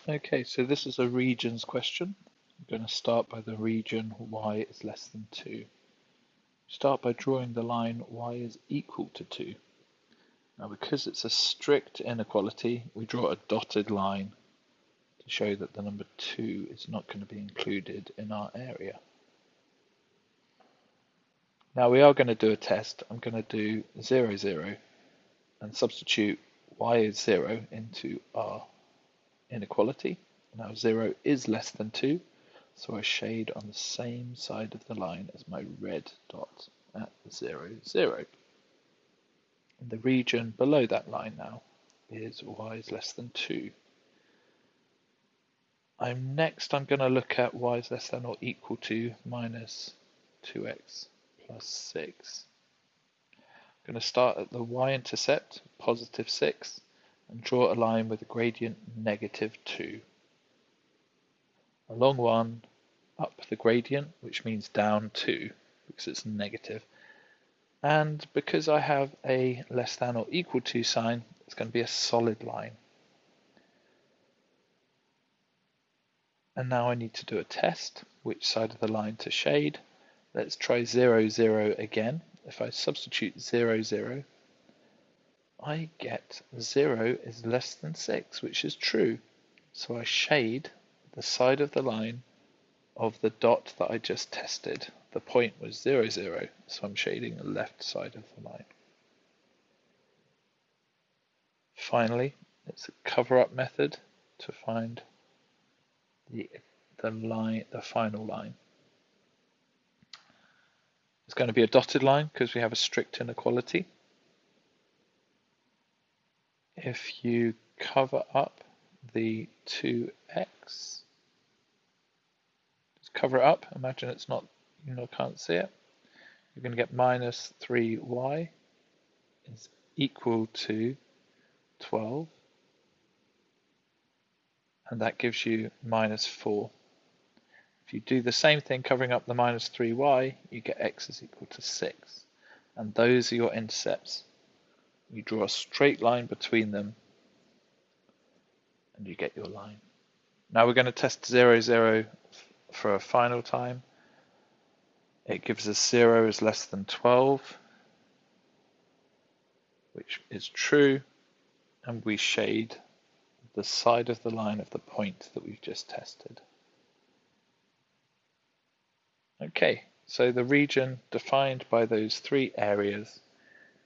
Okay, so this is a regions question. I'm going to start by the region y is less than 2. Start by drawing the line y is equal to 2. Now because it's a strict inequality, we draw a dotted line to show that the number 2 is not going to be included in our area. Now we are going to do a test. I'm going to do 0, 0 and substitute y is 0 into our inequality. Now 0 is less than 2, so I shade on the same side of the line as my red dot at 0, 0. And the region below that line now is y is less than 2. I'm going to look at y is less than or equal to minus 2x plus 6. I'm going to start at the y-intercept, positive 6, and draw a line with a gradient negative 2. Along 1, up the gradient, which means down 2, because it's negative. And because I have a less than or equal to sign, it's going to be a solid line. And now I need to do a test, which side of the line to shade. Let's try 0, 0 again. If I substitute 0, 0, I get 0 is less than 6, which is true. So I shade the side of the line of the dot that I just tested. The point was 0, 0, so I'm shading the left side of the line. Finally, it's a cover-up method to find the final line. It's going to be a dotted line because we have a strict inequality. If you cover up the 2x, just cover it up, imagine it's not, can't see it, you're going to get minus 3y is equal to 12, and that gives you minus 4. If you do the same thing covering up the minus 3y, you get x is equal to 6. And those are your intercepts. You draw a straight line between them and you get your line. Now we're going to test 0, 0 for a final time. It gives us 0 is less than 12, which is true, and we shade the side of the line of the point that we've just tested. Okay, so the region defined by those 3 areas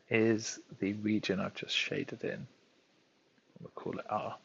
is the region I've just shaded in. We'll call it R.